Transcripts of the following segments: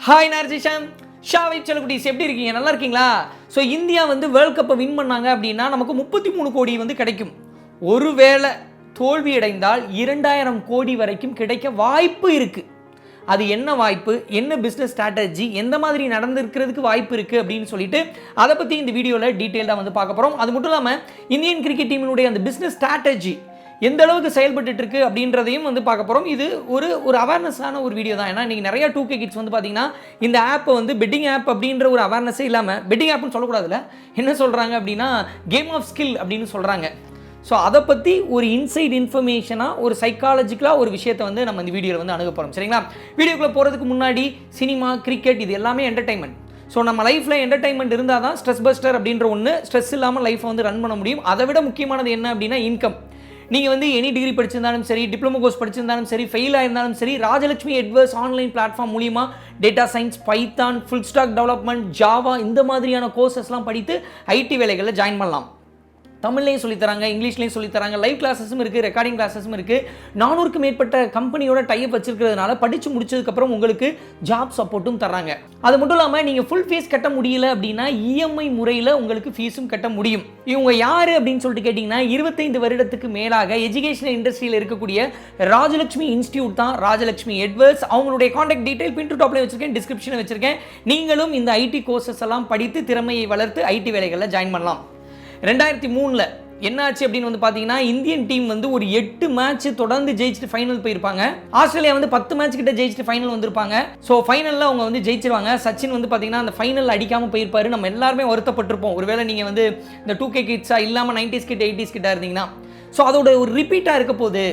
Hi RJ Sha Family எப்படி இருக்கீங்க? நல்லா இருக்கீங்களா? ஸோ இந்தியா வந்து வேர்ல்ட் கப்பை வின் பண்ணாங்க அப்படின்னா நமக்கு 33 கோடி வந்து கிடைக்கும். ஒருவேளை தோல்வி அடைந்தால் 2000 கோடி வரைக்கும் கிடைக்க வாய்ப்பு இருக்குது. அது என்ன வாய்ப்பு, என்ன பிஸ்னஸ் ஸ்ட்ராட்டஜி, எந்த மாதிரி நடந்திருக்கிறதுக்கு வாய்ப்பு இருக்குது அப்படின்னு சொல்லிட்டு அதை பற்றி இந்த வீடியோவில் டீட்டெயிலாக வந்து பார்க்க போகிறோம். அது மட்டும் இல்லாமல் இந்தியன் கிரிக்கெட் டீமினுடைய அந்த பிஸ்னஸ் ஸ்ட்ராட்டஜி எந்த அளவுக்கு செயல்பட்டு இருக்கு அப்படின்றதையும் வந்து பார்க்க போகிறோம். இது ஒரு அவேர்னஸான ஒரு வீடியோ தான். ஏன்னா இன்றைக்கி நிறையா 2K கிட்ஸ் வந்து பார்த்தீங்கன்னா இந்த ஆப்பை வந்து பெட்டிங் ஆப் அப்படின்ற ஒரு அவேர்னஸே இல்லாமல் பெட்டிங் ஆப்னு சொல்லக்கூடாதுல்ல, என்ன சொல்கிறாங்க அப்படின்னா கேம் ஆஃப் ஸ்கில் அப்படின்னு சொல்கிறாங்க. ஸோ அதை பற்றி ஒரு இன்சைட் இன்ஃபர்மேஷனாக ஒரு சைக்காலஜிக்கலாக ஒரு விஷயத்தை வந்து நம்ம இந்த வீடியோவில் வந்து அணுக போகிறோம். சரிங்களா? வீடியோக்குள்ளே போகிறதுக்கு முன்னாடி சினிமா, கிரிக்கெட் இது எல்லாமே என்டர்டைன்மெண்ட். ஸோ நம்ம லைஃப்பில் என்டர்டைன்மெண்ட் இருந்தால் தான் ஸ்ட்ரெஸ் பஸ்டர் அப்படின்ற ஒன்று, ஸ்ட்ரெஸ் இல்லாமல் லைஃப்பை வந்து ரன் பண்ண முடியும். அதை விட முக்கியமானது என்ன அப்படின்னா இன்கம். நீங்கள் வந்து எனி டிகிரி படிச்சிருந்தாலும் சரி, டிப்ளமோ கோர்ஸ் படிச்சிருந்தாலும் சரி, ஃபெயில் ஆயிருந்தாலும் சரி, ராஜலட்சுமி எட்வர்ஸ் ஆன்லைன் பிளாட்ஃபார்ம் மூலிமா data science, Python, full stock development, Java இந்த மாதிரியான கோர்சஸ்லாம் படித்து ஐடி வேலைகளில் ஜாயின் பண்ணலாம். தமிழ்லையும் சொல்லித்தராங்க, இங்கிலீஷ்லையும் சொல்லித்தராங்க, லைவ் கிளாஸஸும் இருக்குது, ரெக்கார்டிங் கிளாஸஸும் இருக்குது. 400க்கும் மேற்பட்ட கம்பெனியோட டைப் வச்சிருக்கிறதுனால படித்து முடிச்சதுக்கப்புறம் உங்களுக்கு ஜாப் சப்போர்ட்டும் தர்றாங்க. அது மட்டும் இல்லாமல் நீங்கள் ஃபுல் ஃபீஸ் கட்ட முடியல அப்படின்னா இஎம்ஐ முறையில் உங்களுக்கு ஃபீஸும் கட்ட முடியும். இவங்க யார் அப்படின்னு சொல்லிட்டு கேட்டிங்கன்னா 25 வருடத்துக்கு மேலாக எஜுகேஷனல் இண்டஸ்ட்ரியில் இருக்கக்கூடிய ராஜலட்சுமி இன்ஸ்டியூட் தான் ராஜலட்சுமி எட்வர்ஸ். அவங்களுடைய காண்டாக்ட் டீட்டெயில் பின் டு டாப்ல வச்சிருக்கேன், டிஸ்கிரிப்ஷனில் வச்சிருக்கேன். நீங்களும் இந்த ஐடி கோர்சஸ் எல்லாம் படித்து திறமையை வளர்த்து ஐடி வேலைகளில் ஜாயின் பண்ணலாம். 2003 என்ன ஆச்சு அப்படின்னு வந்து பார்த்தீங்கன்னா இந்தியன் டீம் வந்து ஒரு 8 மேட்ச் தொடர்ந்து ஜெயிச்சுட்டு ஃபைனல் போயிருப்பாங்க. ஆஸ்திரேலியா வந்து 10 மேட்ச் கிட்ட ஜெயிச்சுட்டு ஃபைனல் வந்திருப்பாங்க. ஸோ ஃபைனலில் அவங்க வந்து ஜெயிச்சிருவாங்க. சச்சின் வந்து பார்த்தீங்கன்னா அந்த ஃபைனல் அடிக்காமல் போயிருப்பாரு. நம்ம எல்லாருமே வருத்தப்பட்டிருப்போம். ஒருவேளை நீங்கள் வந்து இந்த 2K கிட்ஸாக இல்லாமல் 90s கிட்ட 80s கிட்ட இருந்தீங்கன்னா. ஸோ அதோட ஒரு ரிப்பீட்டாக இருக்க போகுது.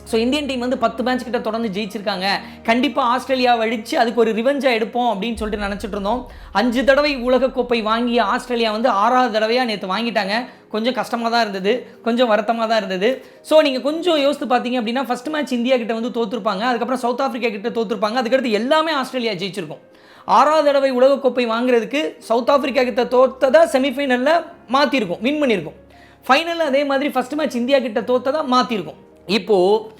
ஸோ இந்தியன் டீம் வந்து 10 மேட்ச் கிட்ட தொடர்ந்து ஜெயிச்சிருக்காங்க. கண்டிப்பாக ஆஸ்திரேலியாவை அடித்து அதுக்கு ஒரு ரிவெஞ்சாக எடுப்போம் அப்படின்னு சொல்லிட்டு நினச்சிட்டு இருந்தோம். 5 தடவை உலகக்கோப்பை வாங்கிய ஆஸ்திரேலியா வந்து 6வது தடவையாக நேற்று வாங்கிட்டாங்க. கொஞ்சம் கஷ்டமாக தான் இருந்தது, கொஞ்சம் வருத்தமாக தான் இருந்தது. ஸோ நீங்கள் கொஞ்சம் யோசித்து பார்த்தீங்க அப்படின்னா ஃபஸ்ட் மேட்ச் இந்தியா கிட்ட வந்து தோற்றுருப்பாங்க, அதுக்கப்புறம் சவுத் ஆஃப்ரிக்கா கிட்ட தோற்றுருப்பாங்க, அதுக்கடுத்து எல்லாமே ஆஸ்திரேலியா ஜெயிச்சிருக்கும். 6வது தடவை உலகக்கோப்பை வாங்குறதுக்கு சவுத் ஆஃப்ரிக்கா கிட்ட தோற்றதா செமிஃபைனலில் மாற்றிருக்கும், வின் பண்ணியிருக்கும். ஃபைனலில் அதே மாதிரி ஃபஸ்ட் மேட்ச் இந்தியா கிட்ட தோற்றதா மாற்றிருக்கும். இப்போது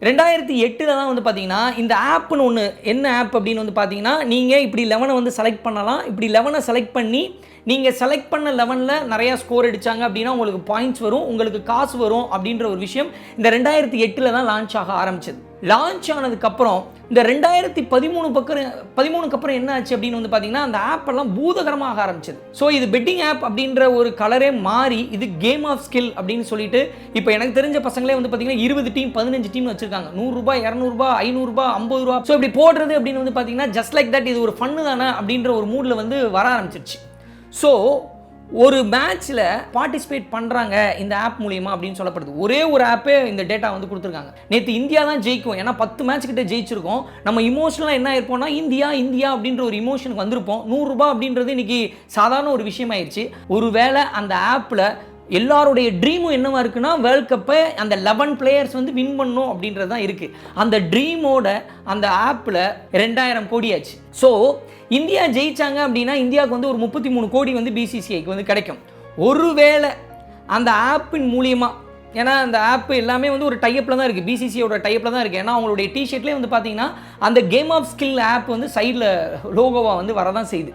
2008 தான் வந்து பார்த்தீங்கன்னா இந்த ஆப்னு ஒன்று, என்ன ஆப் அப்படின்னு வந்து பார்த்தீங்கன்னா நீங்கள் இப்படி 11 வந்து செலக்ட் பண்ணலாம். இப்படி 11 செலக்ட் பண்ணி நீங்கள் செலக்ட் பண்ண 11ல் நிறையா ஸ்கோர் அடித்தாங்க அப்படின்னா உங்களுக்கு பாயிண்ட்ஸ் வரும், உங்களுக்கு காசு வரும் அப்படின்ற ஒரு விஷயம் இந்த 2008 தான் லான்ச் ஆக ஆரம்பிச்சது. லான்ச் ஆனதுக்கப்புறம் இந்த 2013 அப்புறம் என்ன ஆச்சு அப்படின்னு வந்து பார்த்தீங்கன்னா அந்த ஆப் எல்லாம் பூதகரமாக ஆரம்பிச்சது. ஸோ இது பெட்டிங் ஆப் அப்படின்ற ஒரு கலரே மாறி இது கேம் ஆஃப் ஸ்கில் அப்படின்னு சொல்லிட்டு இப்போ எனக்கு தெரிஞ்ச பசங்களே வந்து பார்த்தீங்கன்னா 20 டீம் 15 டீம் வச்சிருக்காங்க. 100 ரூபாய், 200 ரூபாய், 500 ரூபாய், 50 ரூபா. ஸோ இப்படி போடுறது அப்படின்னு வந்து பார்த்தீங்கன்னா ஜஸ்ட் லைக் தட், இது ஒரு ஃபன்னு தானே அப்படின்ற ஒரு மூடில் வந்து வர ஆரம்பிச்சிருச்சு. ஸோ ஒரு மேட்ச்சில் பார்ட்டிசிபேட் பண்ணுறாங்க இந்த ஆப் மூலியமா அப்படின்னு சொல்லப்படுது. ஒரே ஒரு ஆப்பே இந்த டேட்டா வந்து கொடுத்துருக்காங்க. நேற்று இந்தியா தான் ஜெயிக்கும், ஏன்னா 10 மேட்ச் கிட்ட ஜெயிச்சிருக்கோம். நம்ம இமோஷனலாக என்ன ஆயிருப்போம்னா இந்தியா இந்தியா அப்படின்ற ஒரு இமோஷனுக்கு வந்திருப்போம். 100 ரூபாய் அப்படின்றது இன்னைக்கு சாதாரண ஒரு விஷயம் ஆயிடுச்சு. ஒருவேளை அந்த ஆப்பில் எல்லாருடைய ட்ரீமும் என்னவா இருக்குன்னா வேர்ல்ட் கப்பை அந்த 11 பிளேயர்ஸ் வந்து வின் பண்ணணும் அப்படின்றது தான் இருக்குது. அந்த ட்ரீமோட அந்த ஆப்பில் 2000 கோடி ஆச்சு. ஸோ இந்தியா ஜெயிச்சாங்க அப்படின்னா இந்தியாவுக்கு வந்து ஒரு 33 கோடி வந்து பிசிசிஐக்கு வந்து கிடைக்கும். ஒருவேளை அந்த ஆப்பின் மூலியமாக, ஏன்னா அந்த ஆப் எல்லாமே வந்து ஒரு டைப்பில் தான் இருக்குது, பிசிசிஐயோட டைப்பில் தான் இருக்குது. ஏன்னா அவங்களுடைய டிஷர்ட்லேயே வந்து பார்த்தீங்கன்னா அந்த கேம் ஆஃப் ஸ்கில் ஆப் வந்து சைடில் லோகோவாக வந்து வரதான் செய்யுது.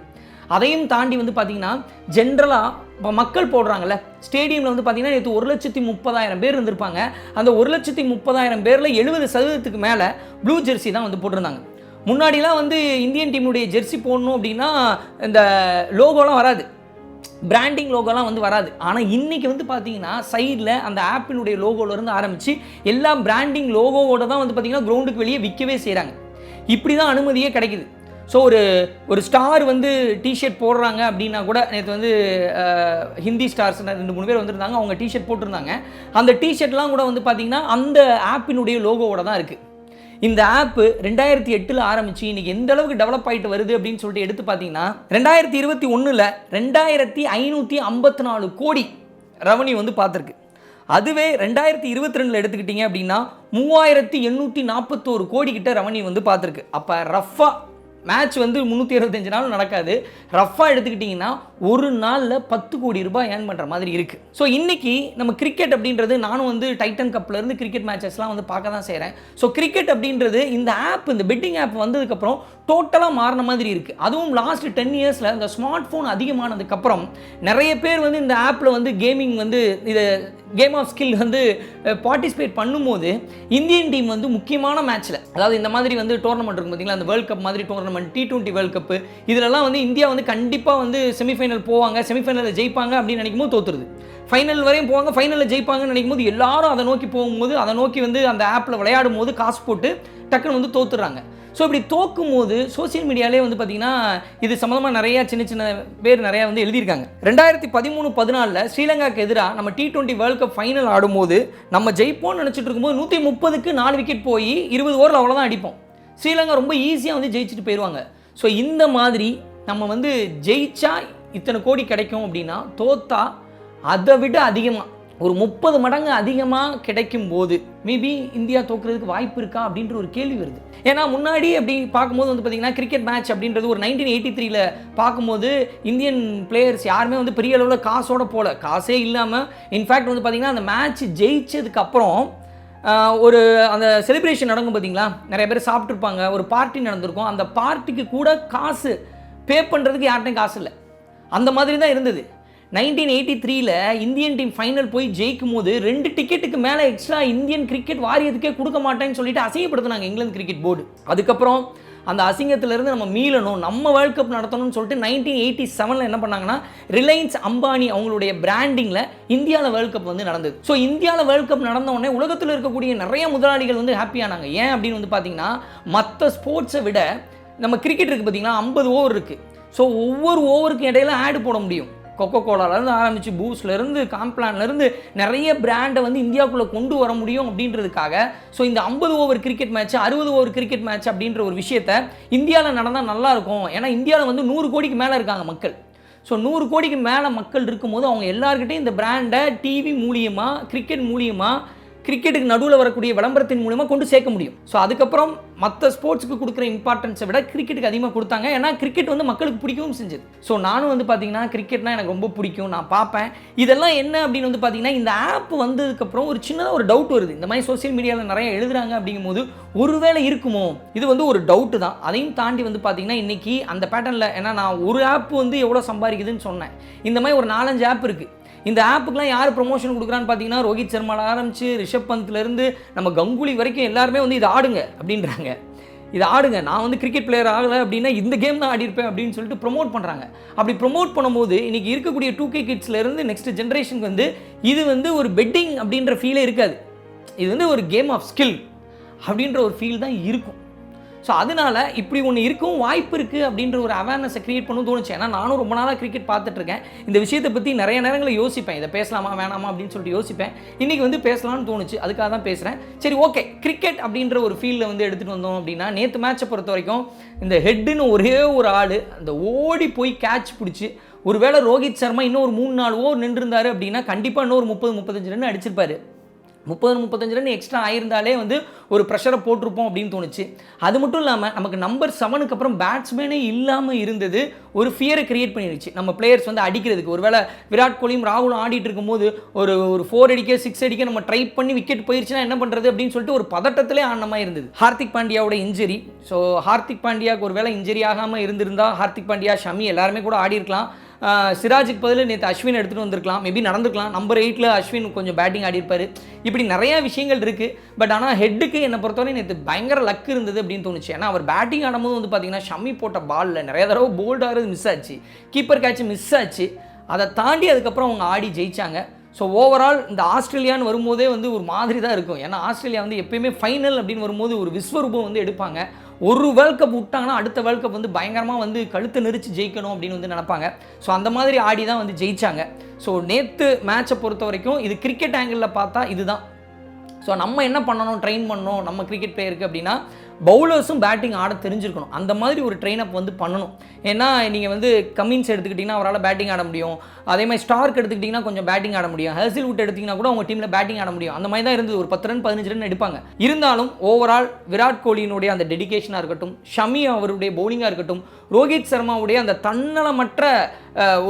அதையும் தாண்டி வந்து பார்த்தீங்கன்னா ஜென்ரலாக இப்போ மக்கள் போடுறாங்கல்ல, ஸ்டேடியமில் வந்து பார்த்தீங்கன்னா நேற்று 1,30,000 பேர் இருந்திருப்பாங்க. அந்த 1,30,000 பேரில் 70% மேலே ப்ளூ ஜெர்சி தான் வந்து போட்டிருந்தாங்க. முன்னாடிலாம் வந்து இந்தியன் டீமுடைய ஜெர்சி போடணும் அப்படின்னா இந்த லோகோலாம் வராது, பிராண்டிங் லோகோலாம் வந்து வராது. ஆனால் இன்றைக்கி வந்து பார்த்தீங்கன்னா சைடில் அந்த ஆப்பினுடைய லோகோலேருந்து ஆரம்பித்து எல்லா பிராண்டிங் லோகோவோட தான் வந்து பார்த்தீங்கன்னா கிரவுண்டுக்கு வெளியே விற்கவே செய்கிறாங்க. இப்படி தான் அனுமதியே கிடைக்குது. ஸோ ஒரு ஸ்டார் வந்து டிஷர்ட் போடுறாங்க அப்படின்னா கூட நேற்று வந்து ஹிந்தி ஸ்டார்ஸ் 2-3 பேர் வந்திருந்தாங்க, அவங்க டிஷர்ட் போட்டிருந்தாங்க. அந்த டிஷர்ட்லாம் கூட வந்து பார்த்திங்கன்னா அந்த ஆப்பினுடைய லோகோவோட தான் இருக்குது. இந்த ஆப்பு 2008 ஆரம்பித்து இன்றைக்கி எந்த அளவுக்கு டெவலப் ஆகிட்டு வருது அப்படின்னு சொல்லிட்டு எடுத்து பார்த்தீங்கன்னா 2021 2554 கோடி ரெவன்யூ வந்து பார்த்துருக்கு. அதுவே 2022 எடுத்துக்கிட்டிங்க அப்படின்னா 3841 கோடி கிட்ட ரெவன்யூ வந்து பார்த்துருக்கு. அப்போ ரஃபாக மேட்ச் வந்து 365 நாள் நடக்காது. ரஃபாக எடுத்துக்கிட்டிங்கன்னா ஒரு நாளில் 10 கோடி ரூபாய் ஏர்ன் பண்ணுற மாதிரி இருக்குது. ஸோ இன்றைக்கி நம்ம கிரிக்கெட் அப்படின்றது, நானும் வந்து டைட்டன் கப்லேருந்து கிரிக்கெட் மேட்சஸ்லாம் வந்து பார்க்க தான் செய்கிறேன். ஸோ கிரிக்கெட் அப்படின்றது இந்த ஆப், இந்த பெட்டிங் ஆப் வந்ததுக்கப்புறம் டோட்டலாக மாறின மாதிரி இருக்குது. அதுவும் லாஸ்ட் 10 இயர்ஸில் இந்த ஸ்மார்ட் ஃபோன் அதிகமானதுக்கப்புறம் நிறைய பேர் வந்து இந்த ஆப்பில் வந்து கேமிங் வந்து இது கேம் ஆஃப் ஸ்கில் வந்து பார்ட்டிசிபேட் பண்ணும்போது இந்தியன் டீம் வந்து முக்கியமான மேட்ச்சில், அதாவது இந்த மாதிரி வந்து டோர்னமெண்ட் இருக்கும் பார்த்தீங்களா, அந்த வேர்ல்ட் கப் மாதிரி டோர்னமெண்ட், T20 வேர்ல்ட் கப்பு, இதிலெல்லாம் வந்து இந்தியா வந்து கண்டிப்பாக வந்து செமிஃபைனல் போவாங்க, செமிஃபைனலில் ஜெயிப்பாங்க அப்படின்னு நினைக்கும் போது தோற்றுருது. ஃபைனல் வரையும் போவாங்க, ஃபைனலில் ஜெயிப்பாங்கன்னு நினைக்கும் போது எல்லாரும் அதை நோக்கி போகும்போது, அதை நோக்கி வந்து அந்த ஆப்பில் விளையாடும் போது காசு போட்டு டக்குன்னு வந்து தோத்துடுறாங்க. ஸோ இப்படி தோக்கும் போது சோசியல் மீடியாலே வந்து பார்த்தீங்கன்னா இது சம்மந்தமாக நிறையா சின்ன சின்ன பேர் நிறையா வந்து எழுதியிருக்காங்க. 2013-14 ஸ்ரீலங்காவுக்கு எதிராக நம்ம T20 வேர்ல்ட் கப் ஃபைனல் ஆடும்போது நம்ம ஜெயிப்போம்னு நினச்சிட்டு இருக்கும்போது 130க்கு 4 விக்கெட் போய் 20 ஓவரில் அவ்வளோதான் அடிப்போம். ஸ்ரீலங்கா ரொம்ப ஈஸியாக வந்து ஜெயிச்சுட்டு போயிடுவாங்க. ஸோ இந்த மாதிரி நம்ம வந்து ஜெயிச்சா இத்தனை கோடி கிடைக்கும் அப்படின்னா, தோத்தா அதை விட அதிகமாக ஒரு 30 மடங்கு அதிகமாக கிடைக்கும் போது மேபி இந்தியா தோக்குறதுக்கு வாய்ப்பு இருக்கா அப்படின்ற ஒரு கேள்வி வருது. ஏன்னா முன்னாடி அப்படி பார்க்கும்போது வந்து பார்த்தீங்கன்னா கிரிக்கெட் மேட்ச் அப்படின்றது ஒரு 1983 பார்க்கும்போது இந்தியன் பிளேயர்ஸ் யாருமே வந்து பெரிய அளவில் காசோட போல, காசே இல்லாமல் இன்ஃபேக்ட் வந்து பார்த்தீங்கன்னா அந்த மேட்ச் ஜெயிச்சதுக்கப்புறம் ஒரு அந்த செலிப்ரேஷன் நடக்கும் பார்த்தீங்களா, நிறைய பேர் சாப்பிட்ருப்பாங்க, ஒரு பார்ட்டி நடந்திருக்கும், அந்த பார்ட்டிக்கு கூட காசு பே பண்ணுறதுக்கு யார்கிட்டையும் காசு இல்லை. அந்த மாதிரி தான் இருந்தது. 1983 இந்தியன் டீம் ஃபைனல் போய் ஜெயிக்கும் போது 2 டிக்கெட்டுக்கு மேலே எக்ஸ்ட்ரா இந்தியன் கிரிக்கெட் வாரியத்துக்கே கொடுக்க மாட்டேன்னு சொல்லிட்டு அசிங்கப்படுத்தினாங்க இங்கிலாந்து கிரிக்கெட் போர்டு. அதுக்கப்புறம் அந்த அசிங்கத்திலேருந்து நம்ம மீளணும், நம்ம வேர்ல்ட் கப் நடத்தணும்னு சொல்லிட்டு 1987 என்ன பண்ணாங்கன்னா ரிலையன்ஸ் அம்பானி அவங்களுடைய பிராண்டிங்கில் இந்தியாவில் வேர்ல்ட் கப் வந்து நடந்தது. ஸோ இந்தியாவில் வேர்ல்ட் கப் நடந்த உடனே உலகத்தில் இருக்கக்கூடிய நிறைய முதலாளிகள் வந்து ஹாப்பியானாங்க. ஏன் அப்படின்னு வந்து பார்த்தீங்கன்னா, மற்ற ஸ்போர்ட்ஸை விட நம்ம கிரிக்கெட் இருக்குது பார்த்தீங்கன்னா, 50 ஓவர் இருக்குது. ஸோ ஒவ்வொரு ஓவருக்கு இடையில ஆடு போட முடியும். கொக்கோ கோலாலேருந்து ஆரம்பித்து பூஸ்ட்லேருந்து காம்ப்ளான்லேருந்து நிறைய பிராண்டை வந்து இந்தியாவுக்குள்ளே கொண்டு வர முடியும் அப்படின்றதுக்காக ஸோ இந்த 50 over cricket match, 60 over cricket match அப்படின்ற ஒரு விஷயத்தை இந்தியாவில் நடந்தால் நல்லாயிருக்கும். ஏன்னா இந்தியாவில் வந்து 100 கோடிக்கு மேலே இருக்காங்க மக்கள். ஸோ 100 கோடிக்கு மேலே மக்கள் இருக்கும்போது அவங்க எல்லாருக்கிட்டையும் இந்த பிராண்டை டிவி மூலியமாக, கிரிக்கெட் மூலியமாக, கிரிக்கெட்டுக்கு நடுவில் வரக்கூடிய விளம்பரத்தின் மூலமாக கொண்டு சேர்க்க முடியும். ஸோ அதுக்கப்புறம் மற்ற ஸ்போர்ட்ஸுக்கு கொடுக்குற இம்பார்ட்டன்ஸை விட கிரிக்கெட்டுக்கு அதிகமாக கொடுத்தாங்க. ஏன்னா கிரிக்கெட் வந்து மக்களுக்கு பிடிக்கவும் செஞ்சது. ஸோ நானும் வந்து பார்த்தீங்கன்னா கிரிக்கெட்னா எனக்கு ரொம்ப பிடிக்கும், நான் பார்ப்பேன். இதெல்லாம் என்ன அப்படின்னு வந்து பார்த்தீங்கன்னா, இந்த ஆப் வந்ததுக்கப்புறம் ஒரு சின்னதாக ஒரு டவுட் வருது. இந்த மாதிரி சோசியல் மீடியாவில் நிறைய எழுதுறாங்க அப்படிங்கும்போது ஒருவேளை இருக்குமோ, இது வந்து ஒரு டவுட்டு தான். அதையும் தாண்டி வந்து பார்த்தீங்கன்னா இன்றைக்கி அந்த பேட்டர்னில், ஏன்னா நான் ஒரு ஆப் வந்து எவ்வளோ சம்பாதிக்குதுன்னு சொன்னேன், இந்த மாதிரி ஒரு 4-5 ஆப் இருக்குது. இந்த ஆப்புக்கெலாம் யார் ப்ரொமோஷன் கொடுக்குறான்னு பார்த்தீங்கன்னா, ரோஹித் சர்மாவில் ஆரம்பித்து ரிஷப் பந்த்லேருந்து நம்ம கங்குலி வரைக்கும் எல்லாருமே வந்து இது ஆடுங்க அப்படின்றாங்க. இது ஆடுங்க, நான் வந்து கிரிக்கெட் பிளேயர் ஆகலை அப்படின்னா இந்த கேம் தான் ஆடிருப்பேன் அப்படின்னு சொல்லிட்டு ப்ரொமோட் பண்ணுறாங்க. அப்படி ப்ரொமோட் பண்ணும்போது இன்றைக்கி இருக்கக்கூடிய 2K கிட்ஸ்லேருந்து நெக்ஸ்ட் ஜென்ரேஷனுக்கு வந்து இது வந்து ஒரு பெட்டிங் அப்படின்ற ஃபீலே இருக்காது. இது வந்து ஒரு கேம் ஆஃப் ஸ்கில் அப்படின்ற ஒரு ஃபீல் தான் இருக்கும். ஸோ அதனால் இப்படி ஒன்று இருக்கவும் வாய்ப்பு இருக்குது அப்படின்ற ஒரு அவேர்னஸை க்ரியேட் பண்ணணும் தோணுச்சு. ஏன்னா நானும் ரொம்ப நாளாக கிரிக்கெட் பார்த்துட்ருக்கேன். இந்த விஷயத்தை பற்றி நிறைய நேரங்களில் யோசிப்பேன், இதை பேசலாமா வேணாமா அப்படின்னு சொல்லிட்டு யோசிப்பேன். இன்றைக்கி வந்து பேசலாம்னு தோணுச்சு, அதுக்காக தான் பேசுகிறேன். சரி, ஓகே, கிரிக்கெட் அப்படின்ற ஒரு ஃபீல்டில் வந்து எடுத்துகிட்டு வந்தோம் அப்படின்னா, நேற்று மேட்சை பொறுத்த வரைக்கும் இந்த ஹெட்டுன்னு ஒரே ஒரு ஆள் அந்த ஓடி போய் கேட்ச் பிடிச்சி, ஒருவேளை ரோஹித் சர்மா இன்னும் ஒரு 3-4 ஓவர் நின்றுருந்தார் அப்படின்னா கண்டிப்பாக இன்னொரு 30-35 ரன் அடிச்சிருப்பார். 30-35 ரன் எக்ஸ்ட்ரா ஆயிருந்தாலே வந்து ஒரு ப்ரெஷரை போட்டிருப்போம் அப்படின்னு தோணுச்சு. அது மட்டும் இல்லாமல் நமக்கு நம்பர் 7க்கு அப்புறம் பேட்ஸ்மேனே இல்லாமல் இருந்தது ஒரு ஃபியரை கிரியேட் பண்ணிடுச்சு நம்ம பிளேயர்ஸ் வந்து அடிக்கிறதுக்கு. ஒருவேளை விராட் கோலியும் ராகுலும் ஆடிட்டு இருக்கும்போது ஒரு 4 அடிக்க 6 அடிக்க நம்ம ட்ரை பண்ணி விக்கெட் போயிடுச்சுன்னா என்ன பண்ணுறது அப்படின்னு சொல்லிட்டு ஒரு பதட்டத்திலே ஆனமாக இருந்தது. ஹார்திக் பாண்டியாவோட இன்ஜுரி. ஸோ ஹார்திக் பாண்டியாவுக்கு ஒரு வேளை இன்ஜுரி ஆகாமல் இருந்திருந்தால் ஹார்திக் பாண்டியா, ஷமி எல்லாருமே கூட ஆடி இருக்கலாம். சிராஜுக்கு பதில் நேற்று அஸ்வின் எடுத்துகிட்டு வந்திருக்கலாம், மேபி நடந்துக்கலாம். நம்பர் 8 அஸ்வின் கொஞ்சம் பேட்டிங் ஆடிருப்பார். இப்படி நிறையா விஷயங்கள் இருக்குது. பட் ஆனால் ஹெட்டுக்கு என்னை பொறுத்தவரை நேற்று பயங்கர லக் இருந்தது அப்படின்னு தோணுச்சு. ஏன்னா அவர் பேட்டிங் ஆடும்போது வந்து பார்த்தீங்கன்னா ஷமி போட்ட பாலில் நிறைய தடவை போல்ட் ஆகிறது மிஸ் ஆச்சு, கீப்பர் கேட்ச் மிஸ் ஆச்சு. அதை தாண்டி அதுக்கப்புறம் அவங்க ஆடி ஜெயிச்சாங்க. ஸோ ஓவரால் இந்த ஆஸ்திரேலியான்னு வரும்போதே வந்து ஒரு மாதிரி தான் இருக்கும். ஏன்னா ஆஸ்திரேலியா வந்து எப்பயுமே ஃபைனல் அப்படின்னு வரும்போது ஒரு விஸ்வரூபம் வந்து எடுப்பாங்க. ஒரு வேர்ல்ட் கப் விட்டாங்கன்னா அடுத்த வேர்ல்ட் கப் வந்து பயங்கரமாக வந்து கழுத்து நெரிச்சு ஜெயிக்கணும் அப்படின்னு வந்து நினைப்பாங்க. ஸோ அந்த மாதிரி ஆடி தான் வந்து ஜெயிச்சாங்க. ஸோ நேற்று மேட்சை பொறுத்த வரைக்கும் இது கிரிக்கெட் ஆங்கிளில் பார்த்தா இதுதான். ஸோ நம்ம என்ன பண்ணணும், ட்ரெயின் பண்ணணும் நம்ம கிரிக்கெட் பிளேயருக்கு அப்படின்னா, பவுலர்ஸும் பேட்டிங் ஆட தெரிஞ்சிருக்கணும். அந்த மாதிரி ஒரு ட்ரெயின் அப் வந்து பண்ணணும். ஏன்னா நீங்கள் வந்து கமின்ஸ் எடுத்துக்கிட்டிங்கன்னா அவரால் பேட்டிங் ஆட முடியும். அதே மாதிரி ஸ்டார்க் எடுத்துக்கிட்டிங்கன்னா கொஞ்சம் பேட்டிங் ஆட முடியும். ஹேசில்வுட் எடுத்திங்கன்னா கூட அவங்க டீமில் பேட்டிங் ஆட முடியும். அந்த மாதிரி தான் இருந்தது. ஒரு 10 ரன் 15 ரன் எடுப்பாங்க. இருந்தாலும் ஓவரால் விராட் கோலியினுடைய அந்த டெடிகேஷனாக இருக்கட்டும், ஷமி அவருடைய பவுலிங்காக இருக்கட்டும், ரோஹித் சர்மாவுடைய அந்த தன்னலமற்ற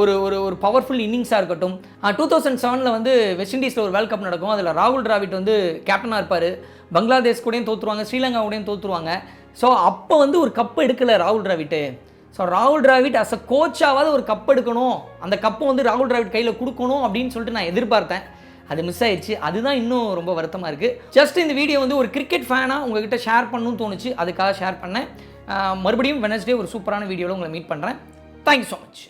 ஒரு ஒரு பவர்ஃபுல் இன்னிங்ஸாக இருக்கட்டும். 2007 வந்து வெஸ்ட் இண்டீஸில் ஒரு வேர்ல்ட் கப் நடக்கும். அதில் ராகுல் டிராவிட் வந்து கேப்டனாக இருப்பார். பங்களாதேஷ் கூடயும் தோற்றுருவாங்க, ஸ்ரீலங்கா கூடயும் தோற்றுருவாங்க. ஸோ அப்போ வந்து ஒரு கப் எடுக்கலை ராகுல் டிராவிட்டு. ஸோ ராகுல் டிராவிட் அஸ் அ கோச்சாவது ஒரு கப் எடுக்கணும், அந்த கப்பை வந்து ராகுல் டிராவிட் கையில் கொடுக்கணும் அப்படின்னு சொல்லிட்டு நான் எதிர்பார்த்தேன். அது மிஸ் ஆயிடுச்சு. அதுதான் இன்னும் ரொம்ப வருத்தமாக இருக்குது. ஜஸ்ட் இந்த வீடியோ வந்து ஒரு கிரிக்கெட் ஃபேனாக உங்ககிட்ட ஷேர் பண்ணணும்னு தோணுச்சு, அதுக்காக ஷேர் பண்ணேன். மறுபடியும் வெனஸ்டே ஒரு சூப்பரான வீடியோவில் உங்களை மீட் பண்ணுறேன். Thank you so much.